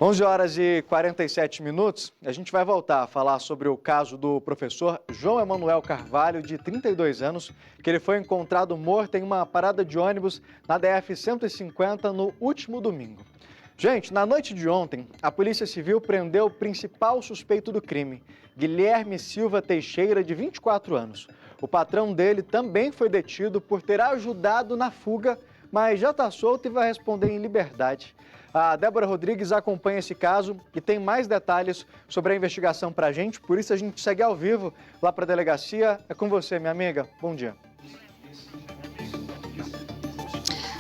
11 horas e 47 minutos, a gente vai voltar a falar sobre o caso do professor João Emanuel Carvalho, de 32 anos, que ele foi encontrado morto em uma parada de ônibus na DF-150 no último domingo. Gente, na noite de ontem, a Polícia Civil prendeu o principal suspeito do crime, Guilherme Silva Teixeira, de 24 anos. O patrão dele também foi detido por ter ajudado na fuga, mas já está solto e vai responder em liberdade. A Débora Rodrigues acompanha esse caso e tem mais detalhes sobre a investigação para a gente, por isso a gente segue ao vivo lá para a delegacia. É com você, minha amiga. Bom dia.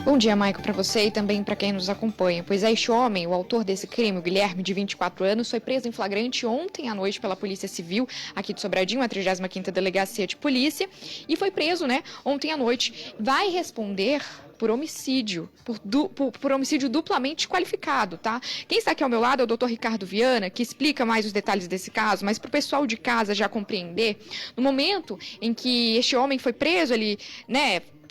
Bom dia, Maico, para você e também para quem nos acompanha. Pois é, este homem, o autor desse crime, o Guilherme, de 24 anos, foi preso em flagrante ontem à noite pela Polícia Civil, aqui de Sobradinho, a 35ª Delegacia de Polícia, e foi preso, ontem à noite. Vai responder por homicídio, por homicídio duplamente qualificado, tá? Quem está aqui ao meu lado é o Dr. Ricardo Viana, que explica mais os detalhes desse caso, mas para o pessoal de casa já compreender, no momento em que este homem foi preso,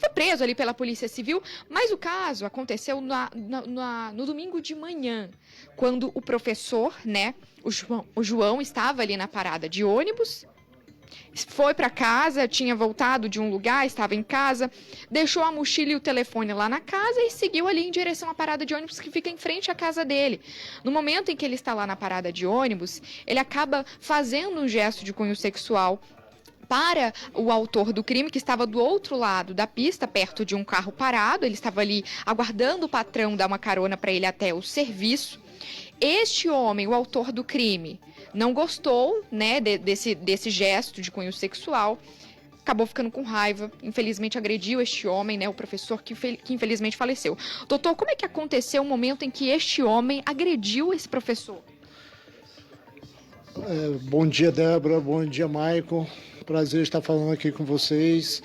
foi preso ali pela Polícia Civil, mas o caso aconteceu no domingo de manhã, quando o professor, o João estava ali na parada de ônibus, foi para casa, tinha voltado de um lugar, estava em casa, deixou a mochila e o telefone lá na casa e seguiu ali em direção à parada de ônibus que fica em frente à casa dele. No momento em que ele está lá na parada de ônibus, ele acaba fazendo um gesto de cunho sexual para o autor do crime, que estava do outro lado da pista, perto de um carro parado. Ele estava ali aguardando o patrão dar uma carona para ele até o serviço. Este homem, o autor do crime, não gostou, desse gesto de cunho sexual, acabou ficando com raiva, infelizmente agrediu este homem, o professor que infelizmente faleceu. Doutor, como é que aconteceu o momento em que este homem agrediu esse professor? Bom dia, Débora. Bom dia, Maicon. Prazer estar falando aqui com vocês.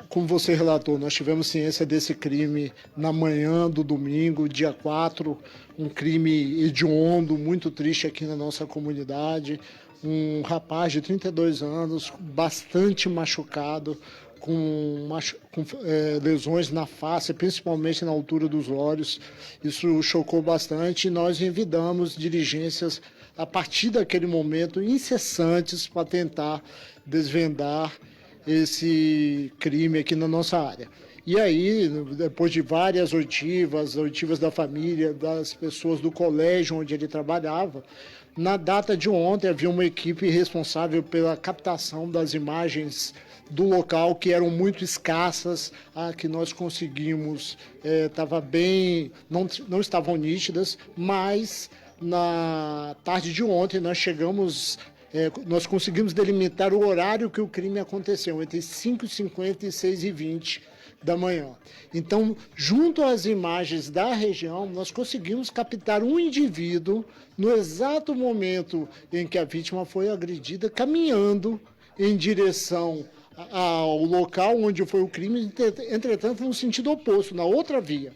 Como você relatou, nós tivemos ciência desse crime na manhã do domingo, dia 4, um crime hediondo, muito triste aqui na nossa comunidade. Um rapaz de 32 anos, bastante machucado, com lesões na face, principalmente na altura dos olhos. Isso chocou bastante e nós envidamos diligências a partir daquele momento incessantes para tentar desvendar esse crime aqui na nossa área. E aí, depois de várias oitivas da família, das pessoas do colégio onde ele trabalhava, na data de ontem havia uma equipe responsável pela captação das imagens do local, que eram muito escassas, que nós conseguimos, não estavam nítidas, mas na tarde de ontem nós conseguimos delimitar o horário que o crime aconteceu, entre 5h50 e 6h20 da manhã. Então, junto às imagens da região, nós conseguimos captar um indivíduo no exato momento em que a vítima foi agredida, caminhando em direção ao local onde foi o crime, entretanto, no sentido oposto, na outra via.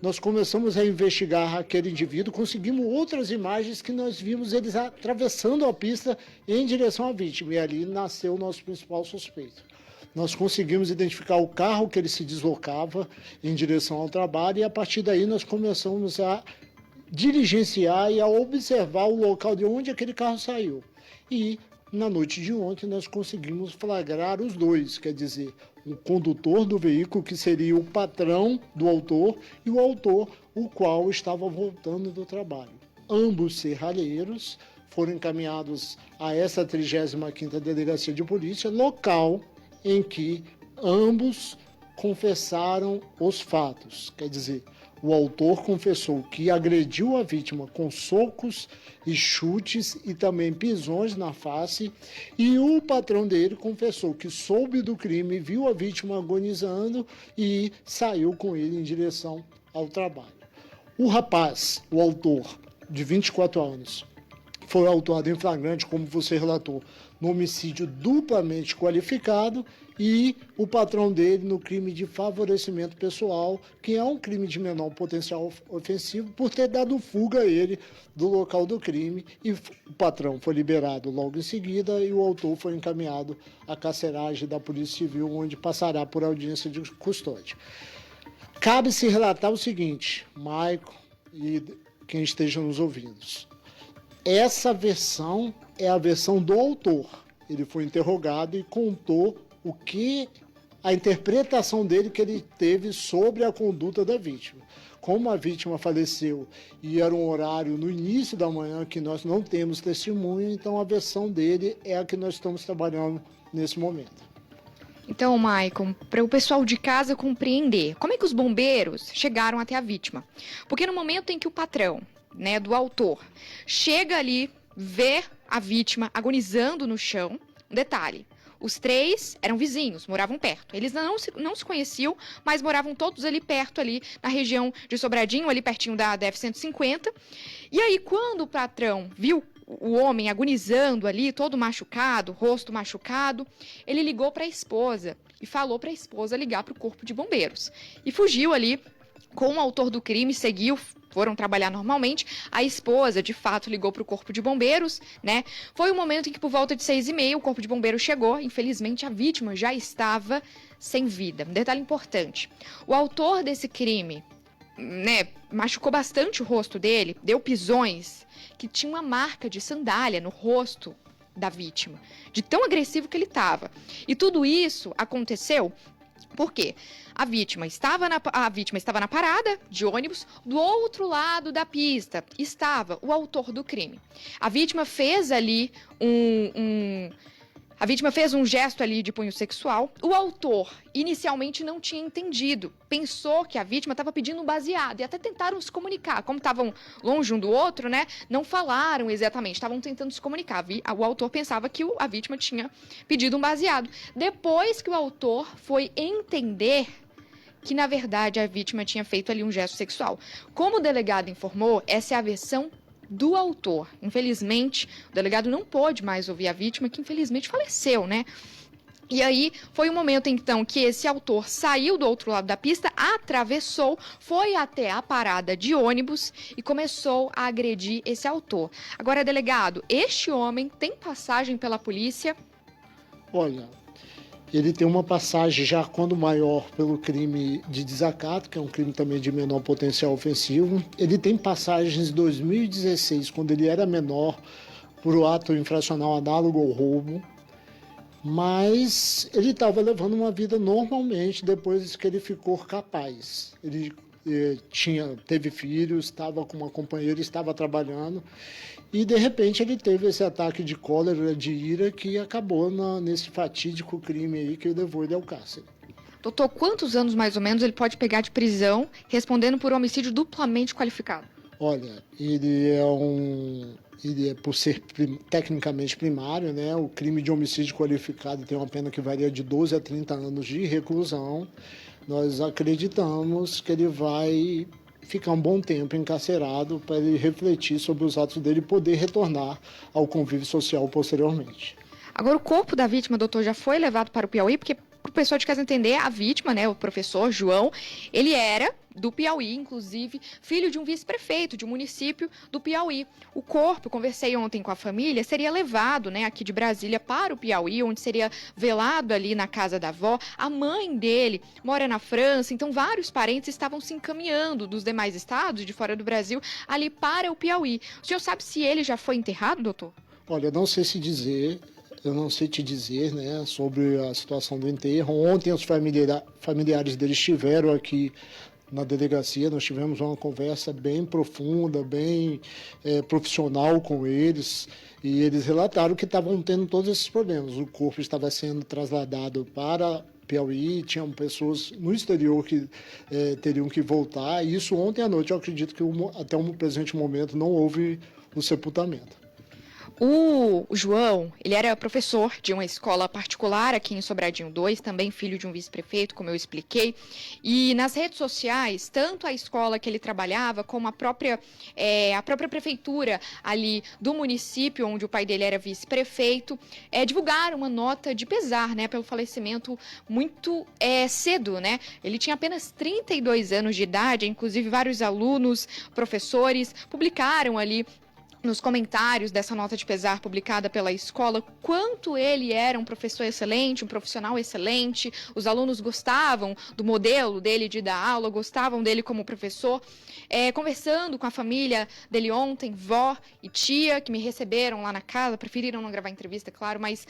Nós começamos a investigar aquele indivíduo, conseguimos outras imagens que nós vimos eles atravessando a pista em direção à vítima, e ali nasceu o nosso principal suspeito. Nós conseguimos identificar o carro que ele se deslocava em direção ao trabalho, e a partir daí nós começamos a diligenciar e a observar o local de onde aquele carro saiu. E na noite de ontem nós conseguimos flagrar os dois, quer dizer, o condutor do veículo, que seria o patrão do autor, e o autor, o qual estava voltando do trabalho. Ambos serralheiros foram encaminhados a essa 35ª Delegacia de Polícia, local em que ambos confessaram os fatos, quer dizer, o autor confessou que agrediu a vítima com socos e chutes e também pisões na face, e o patrão dele confessou que soube do crime, viu a vítima agonizando e saiu com ele em direção ao trabalho. O rapaz, o autor, de 24 anos, foi autuado em flagrante, como você relatou, no homicídio duplamente qualificado, e o patrão dele no crime de favorecimento pessoal, que é um crime de menor potencial ofensivo, por ter dado fuga a ele do local do crime, e o patrão foi liberado logo em seguida e o autor foi encaminhado à carceragem da Polícia Civil, onde passará por audiência de custódia. Cabe-se relatar o seguinte, Maicon e quem esteja nos ouvindo. Essa versão é a versão do autor. Ele foi interrogado e contou a interpretação dele que ele teve sobre a conduta da vítima. Como a vítima faleceu e era um horário no início da manhã que nós não temos testemunho, então a versão dele é a que nós estamos trabalhando nesse momento. Então, Maicon, para o pessoal de casa compreender, como é que os bombeiros chegaram até a vítima? Porque no momento em que o patrão, né, do autor, chega ali, vê a vítima agonizando no chão, um detalhe, os três eram vizinhos, moravam perto. Eles não se conheciam, mas moravam todos ali perto, ali na região de Sobradinho, ali pertinho da DF-150. E aí, quando o patrão viu o homem agonizando ali, todo machucado, rosto machucado, ele ligou para a esposa e falou para a esposa ligar para o corpo de bombeiros. E fugiu ali com o autor do crime, seguiu, foram trabalhar normalmente. A esposa, de fato, ligou para o corpo de bombeiros, né? Foi o momento em que, por volta de 6h30, o corpo de bombeiros chegou. Infelizmente, a vítima já estava sem vida. Um detalhe importante: o autor desse crime, né, machucou bastante o rosto dele, deu pisões que tinha uma marca de sandália no rosto da vítima, de tão agressivo que ele estava. E tudo isso aconteceu porque a vítima estava na parada de ônibus, do outro lado da pista estava o autor do crime. A vítima fez ali um gesto ali de punho sexual. O autor inicialmente não tinha entendido, pensou que a vítima estava pedindo um baseado e até tentaram se comunicar. Como estavam longe um do outro, né, não falaram exatamente, estavam tentando se comunicar. O autor pensava que a vítima tinha pedido um baseado. Depois que o autor foi entender que, na verdade, a vítima tinha feito ali um gesto sexual. Como o delegado informou, essa é a versão do autor. Infelizmente, o delegado não pôde mais ouvir a vítima, que infelizmente faleceu, né? E aí foi o momento, então, que esse autor saiu do outro lado da pista, atravessou, foi até a parada de ônibus e começou a agredir esse autor. Agora, delegado, este homem tem passagem pela polícia? Olha, ele tem uma passagem já quando maior pelo crime de desacato, que é um crime também de menor potencial ofensivo. Ele tem passagens em 2016, quando ele era menor, por o ato infracional análogo ao roubo. Mas ele estava levando uma vida normalmente depois que ele ficou capaz. Ele teve filhos, estava com uma companheira, estava trabalhando. E, de repente, ele teve esse ataque de cólera, de ira, que acabou nesse fatídico crime aí que levou ele ao cárcere. Doutor, quantos anos, mais ou menos, ele pode pegar de prisão respondendo por homicídio duplamente qualificado? Olha, ele é, por ser tecnicamente primário, né? O crime de homicídio qualificado tem uma pena que varia de 12 a 30 anos de reclusão. Nós acreditamos que ele vai ficar um bom tempo encarcerado para ele refletir sobre os atos dele e poder retornar ao convívio social posteriormente. Agora, o corpo da vítima, doutor, já foi levado para o Piauí, porque, para o pessoal de casa entender, a vítima, né, o professor João, ele era do Piauí, inclusive, filho de um vice-prefeito de um município do Piauí. O corpo, conversei ontem com a família, seria levado, né, aqui de Brasília para o Piauí, onde seria velado ali na casa da avó. A mãe dele mora na França, então vários parentes estavam se encaminhando dos demais estados, de fora do Brasil, ali para o Piauí. O senhor sabe se ele já foi enterrado, doutor? Olha, eu não sei te dizer, né, sobre a situação do enterro. Ontem os familiares dele estiveram aqui na delegacia, nós tivemos uma conversa bem profunda, bem profissional com eles, e eles relataram que estavam tendo todos esses problemas. O corpo estava sendo trasladado para Piauí, tinham pessoas no exterior que teriam que voltar, e isso ontem à noite. Eu acredito que até o presente momento não houve o sepultamento. O João, ele era professor de uma escola particular aqui em Sobradinho 2, também filho de um vice-prefeito, como eu expliquei. E nas redes sociais, tanto a escola que ele trabalhava, como a própria prefeitura ali do município, onde o pai dele era vice-prefeito, divulgaram uma nota de pesar, né, pelo falecimento muito cedo, né? Ele tinha apenas 32 anos de idade, inclusive vários alunos, professores, publicaram ali nos comentários dessa nota de pesar publicada pela escola, quanto ele era um professor excelente, um profissional excelente, os alunos gostavam do modelo dele de dar aula, gostavam dele como professor. Conversando com a família dele ontem, vó e tia, que me receberam lá na casa, preferiram não gravar entrevista, claro, mas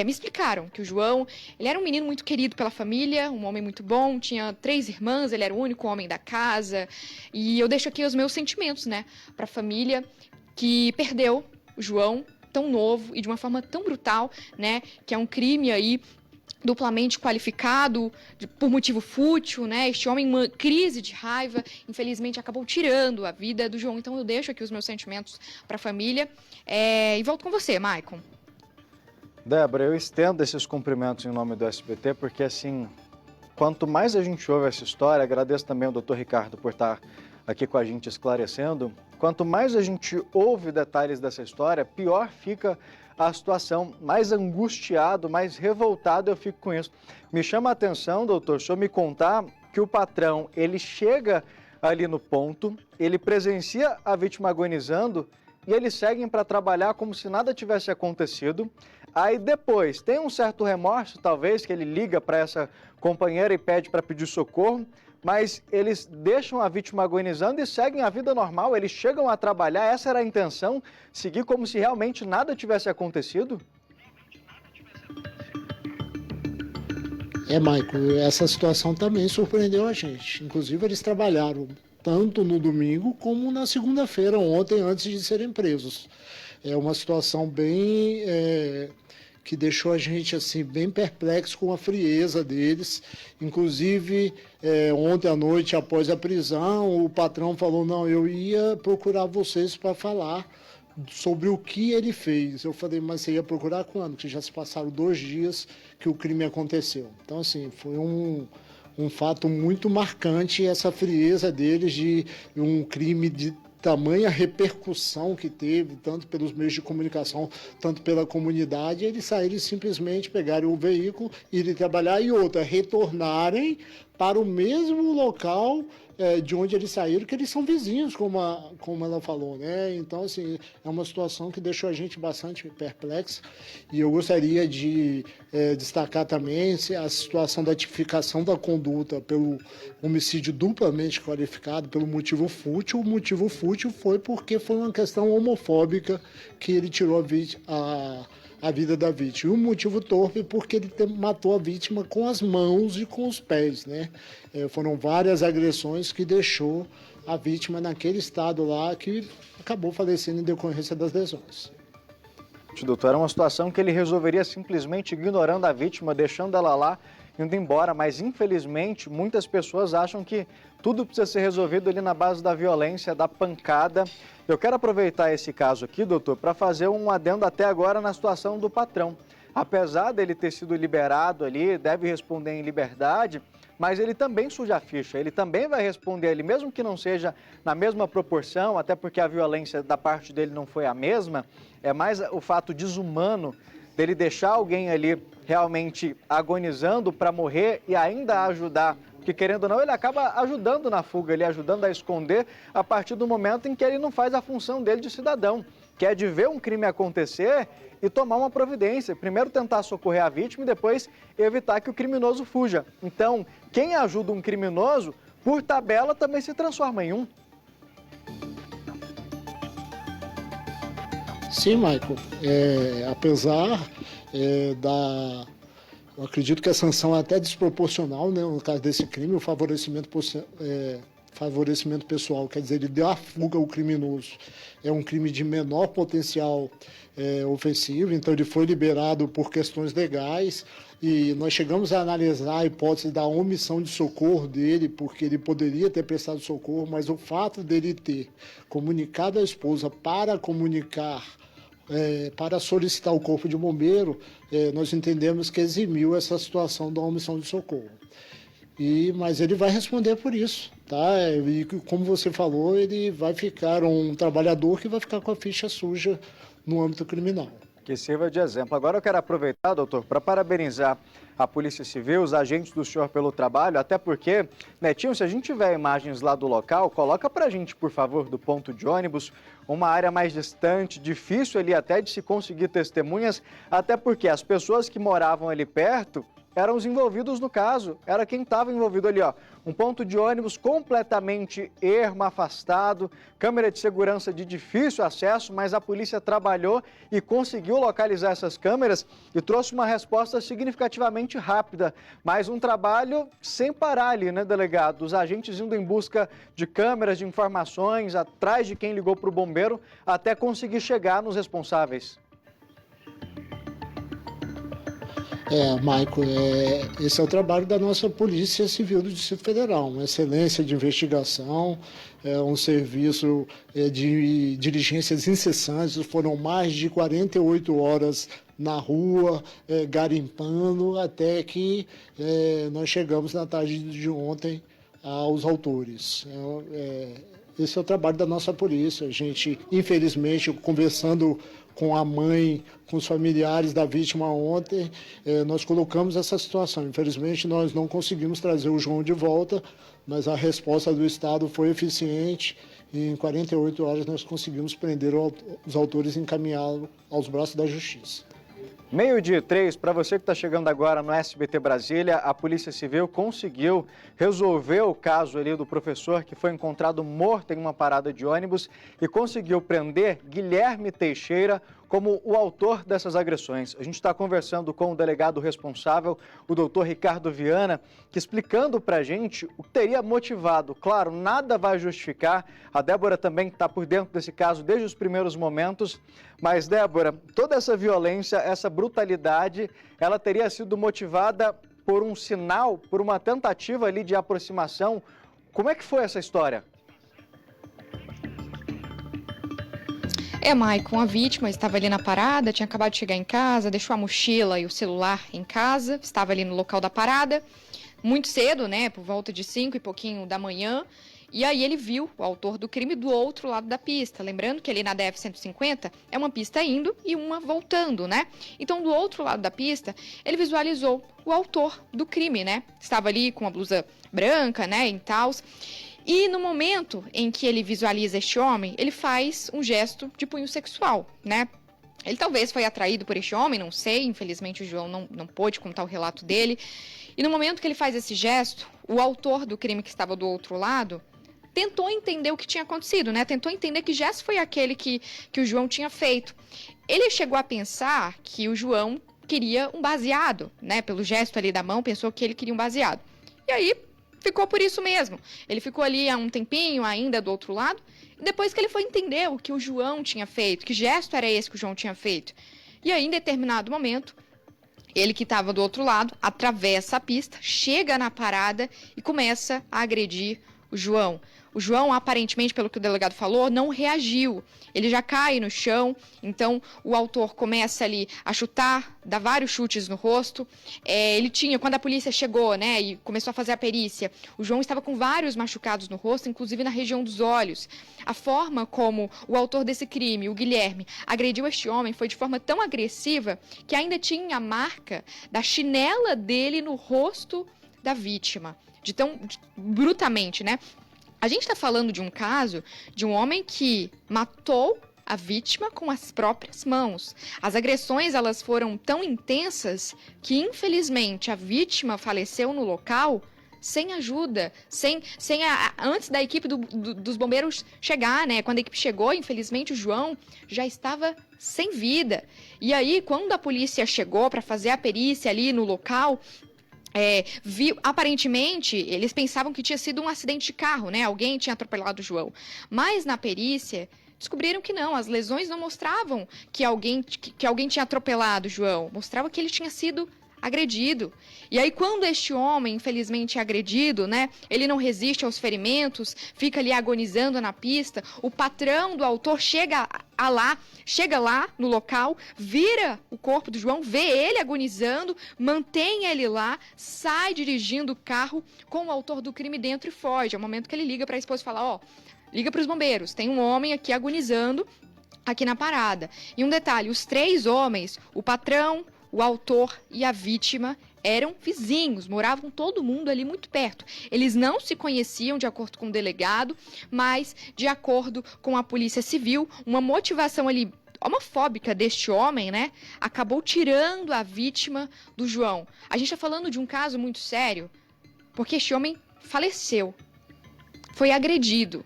me explicaram que o João, ele era um menino muito querido pela família, um homem muito bom, tinha 3 irmãs, ele era o único homem da casa, e eu deixo aqui os meus sentimentos, né, para a família que perdeu o João tão novo e de uma forma tão brutal, né, que é um crime aí duplamente qualificado por motivo fútil, né? Este homem, uma crise de raiva, infelizmente acabou tirando a vida do João. Então eu deixo aqui os meus sentimentos para a família e volto com você, Maicon. Débora, eu estendo esses cumprimentos em nome do SBT, porque assim, quanto mais a gente ouve essa história, agradeço também ao Dr. Ricardo por estar aqui com a gente esclarecendo, quanto mais a gente ouve detalhes dessa história, pior fica a situação, mais angustiado, mais revoltado eu fico com isso. Me chama a atenção, doutor, o senhor me contar que o patrão, ele chega ali no ponto, ele presencia a vítima agonizando e eles seguem para trabalhar como se nada tivesse acontecido. Aí depois, tem um certo remorso, talvez, que ele liga para essa companheira e pede para pedir socorro, mas eles deixam a vítima agonizando e seguem a vida normal, eles chegam a trabalhar, essa era a intenção, seguir como se realmente nada tivesse acontecido? Michael, essa situação também surpreendeu a gente. Inclusive, eles trabalharam tanto no domingo como na segunda-feira, ontem, antes de serem presos. É uma situação bem... que deixou a gente assim bem perplexo com a frieza deles. Inclusive, ontem à noite, após a prisão, o patrão falou, não, eu ia procurar vocês para falar sobre o que ele fez. Eu falei, mas você ia procurar quando? Porque já se passaram 2 dias que o crime aconteceu. Então, assim, foi um fato muito marcante essa frieza deles de um crime de tamanha repercussão que teve, tanto pelos meios de comunicação, tanto pela comunidade, eles saírem simplesmente, pegarem o veículo, irem trabalhar e outra, retornarem para o mesmo local de onde eles saíram, que eles são vizinhos, como ela falou, né? Então, assim, é uma situação que deixou a gente bastante perplexo e eu gostaria de destacar também a situação da tipificação da conduta pelo homicídio duplamente qualificado, pelo motivo fútil. O motivo fútil foi porque foi uma questão homofóbica que ele tirou a vida da vítima. E o motivo torpe porque ele matou a vítima com as mãos e com os pés, né? Foram várias agressões que deixou a vítima naquele estado lá que acabou falecendo em decorrência das lesões. Doutor, era uma situação que ele resolveria simplesmente ignorando a vítima, deixando ela lá, indo embora, mas infelizmente muitas pessoas acham que tudo precisa ser resolvido ali na base da violência, da pancada. Eu quero aproveitar esse caso aqui, doutor, para fazer um adendo até agora na situação do patrão. Apesar dele ter sido liberado ali, deve responder em liberdade, mas ele também suja a ficha, ele também vai responder ali, mesmo que não seja na mesma proporção, até porque a violência da parte dele não foi a mesma, é mais o fato desumano dele deixar alguém ali realmente agonizando para morrer e ainda ajudar, porque querendo ou não, ele acaba ajudando na fuga, ele ajudando a esconder a partir do momento em que ele não faz a função dele de cidadão, que é de ver um crime acontecer e tomar uma providência. Primeiro tentar socorrer a vítima e depois evitar que o criminoso fuja. Então, quem ajuda um criminoso, por tabela, também se transforma em um. Sim, Michael. Apesar eu acredito que a sanção é até desproporcional, né? No caso desse crime, o favorecimento pessoal, quer dizer, ele deu a fuga ao criminoso. É um crime de menor potencial ofensivo, então ele foi liberado por questões legais e nós chegamos a analisar a hipótese da omissão de socorro dele, porque ele poderia ter prestado socorro, mas o fato dele ter comunicado à esposa para comunicar, para solicitar o corpo de bombeiro, nós entendemos que eximiu essa situação da omissão de socorro. Mas ele vai responder por isso, tá? E como você falou, ele vai ficar um trabalhador que vai ficar com a ficha suja no âmbito criminal. Que sirva de exemplo. Agora eu quero aproveitar, doutor, para parabenizar a Polícia Civil, os agentes do senhor pelo trabalho, até porque, Netinho, se a gente tiver imagens lá do local, coloca para a gente, por favor, do ponto de ônibus, uma área mais distante, difícil ali até de se conseguir testemunhas, até porque as pessoas que moravam ali perto eram os envolvidos no caso, era quem estava envolvido ali, ó. Um ponto de ônibus completamente ermo, afastado, câmera de segurança de difícil acesso, mas a polícia trabalhou e conseguiu localizar essas câmeras e trouxe uma resposta significativamente rápida. Mas um trabalho sem parar ali, né, delegado? Os agentes indo em busca de câmeras, de informações, atrás de quem ligou para o bombeiro, até conseguir chegar nos responsáveis. Maico, esse é o trabalho da nossa Polícia Civil do Distrito Federal, uma excelência de investigação, um serviço de diligências incessantes, foram mais de 48 horas na rua, garimpando, até que nós chegamos na tarde de ontem aos autores. Esse é o trabalho da nossa polícia. A gente, infelizmente, conversando com a mãe, com os familiares da vítima ontem, nós colocamos essa situação. Infelizmente, nós não conseguimos trazer o João de volta, mas a resposta do Estado foi eficiente e em 48 horas nós conseguimos prender os autores e encaminhá-los aos braços da Justiça. 12:03, para você que está chegando agora no SBT Brasília, a Polícia Civil conseguiu resolver o caso ali do professor que foi encontrado morto em uma parada de ônibus e conseguiu prender Guilherme Teixeira como o autor dessas agressões. A gente está conversando com o delegado responsável, o doutor Ricardo Viana, que explicando para a gente o que teria motivado. Claro, nada vai justificar, a Débora também está por dentro desse caso desde os primeiros momentos, mas Débora, toda essa violência, essa brutalidade, ela teria sido motivada por um sinal, por uma tentativa ali de aproximação. Como é que foi essa história? Maicon, a vítima estava ali na parada, tinha acabado de chegar em casa, deixou a mochila e o celular em casa, estava ali no local da parada, muito cedo, né, por volta de 5 e pouquinho da manhã, e aí ele viu o autor do crime do outro lado da pista. Lembrando que ali na DF-150 é uma pista indo e uma voltando, né? Então, do outro lado da pista, ele visualizou o autor do crime, né? Estava ali com uma blusa branca, né, em tals. E no momento em que ele visualiza este homem, ele faz um gesto de punho sexual, né? Ele talvez foi atraído por este homem, não sei, infelizmente o João não pôde contar o relato dele. E no momento que ele faz esse gesto, o autor do crime que estava do outro lado tentou entender o que tinha acontecido, né? Tentou entender que gesto foi aquele que o João tinha feito. Ele chegou a pensar que o João queria um baseado, né? Pelo gesto ali da mão, pensou que ele queria um baseado. E aí ficou por isso mesmo. Ele ficou ali há um tempinho ainda do outro lado, e depois que ele foi entender o que o João tinha feito, que gesto era esse que o João tinha feito. E aí, em determinado momento, ele que estava do outro lado, atravessa a pista, chega na parada e começa a agredir o João. O João, aparentemente, pelo que o delegado falou, não reagiu. Ele já cai no chão, então o autor começa ali a chutar, dá vários chutes no rosto. Quando a polícia chegou, né, e começou a fazer a perícia, o João estava com vários machucados no rosto, inclusive na região dos olhos. A forma como o autor desse crime, o Guilherme, agrediu este homem foi de forma tão agressiva que ainda tinha a marca da chinela dele no rosto da vítima. Brutamente, né? A gente está falando de um caso de um homem que matou a vítima com as próprias mãos. As agressões, elas foram tão intensas que, infelizmente, a vítima faleceu no local sem ajuda, antes da equipe dos bombeiros chegar, né? Quando a equipe chegou, infelizmente, o João já estava sem vida. E aí, quando a polícia chegou para fazer a perícia ali no local, aparentemente, eles pensavam que tinha sido um acidente de carro, né? Alguém tinha atropelado o João. Mas na perícia, descobriram que não. As lesões não mostravam que alguém tinha atropelado o João. Mostrava que ele tinha sido agredido. E aí, quando este homem, infelizmente, é agredido, né? Ele não resiste aos ferimentos, fica ali agonizando na pista. O patrão do autor chega lá no local, vira o corpo do João, vê ele agonizando, mantém ele lá, sai dirigindo o carro com o autor do crime dentro e foge. É o momento que ele liga para a esposa e fala, liga para os bombeiros, tem um homem aqui agonizando. aqui na parada. E um detalhe, os 3 homens, o patrão, o autor e a vítima, eram vizinhos, moravam todo mundo ali muito perto. Eles não se conheciam, de acordo com o delegado, mas de acordo com a Polícia Civil, uma motivação ali homofóbica deste homem, né, acabou tirando a vítima do João. A gente está falando de um caso muito sério, porque este homem faleceu, foi agredido.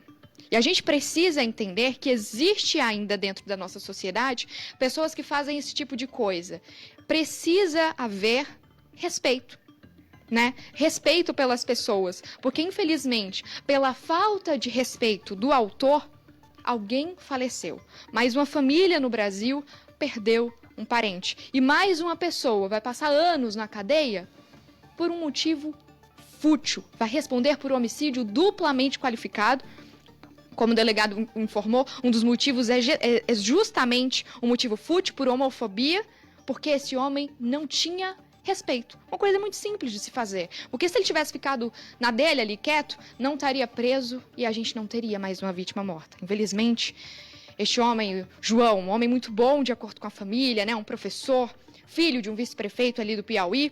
E a gente precisa entender que existe ainda dentro da nossa sociedade pessoas que fazem esse tipo de coisa. Precisa haver respeito, né? Respeito pelas pessoas, porque infelizmente, pela falta de respeito do autor, alguém faleceu. Mais uma família no Brasil perdeu um parente. E mais uma pessoa vai passar anos na cadeia por um motivo fútil. Vai responder por homicídio duplamente qualificado. Como o delegado informou, um dos motivos é justamente um motivo fútil por homofobia, porque esse homem não tinha respeito. Uma coisa muito simples de se fazer. Porque se ele tivesse ficado na dele ali quieto, não estaria preso e a gente não teria mais uma vítima morta. Infelizmente, este homem, João, um homem muito bom de acordo com a família, né, um professor, filho de um vice-prefeito ali do Piauí,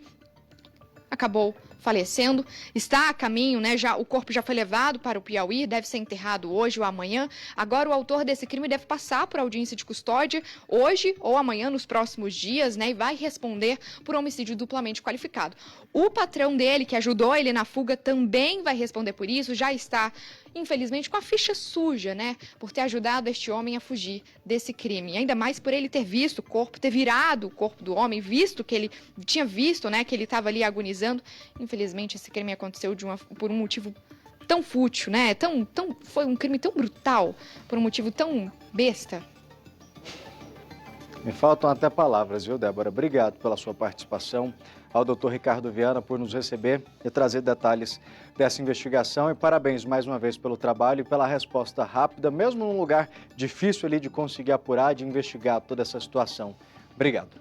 acabou falecendo, está a caminho, né? O corpo já foi levado para o Piauí, deve ser enterrado hoje ou amanhã. Agora o autor desse crime deve passar por audiência de custódia hoje ou amanhã, nos próximos dias, né? E vai responder por homicídio duplamente qualificado. O patrão dele, que ajudou ele na fuga, também vai responder por isso, já está, infelizmente, com a ficha suja, né? Por ter ajudado este homem a fugir desse crime. E ainda mais por ele ter visto o corpo, ter virado o corpo do homem, visto que ele tinha visto, né? Que ele estava ali agonizando. Infelizmente, esse crime aconteceu por um motivo tão fútil, né? Foi um crime tão brutal, por um motivo tão besta. Me faltam até palavras, viu, Débora? Obrigado pela sua participação. Ao doutor Ricardo Viana por nos receber e trazer detalhes dessa investigação. E parabéns mais uma vez pelo trabalho e pela resposta rápida, mesmo num lugar difícil ali de conseguir apurar, de investigar toda essa situação. Obrigado.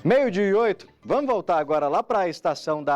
12:08, vamos voltar agora lá para a estação da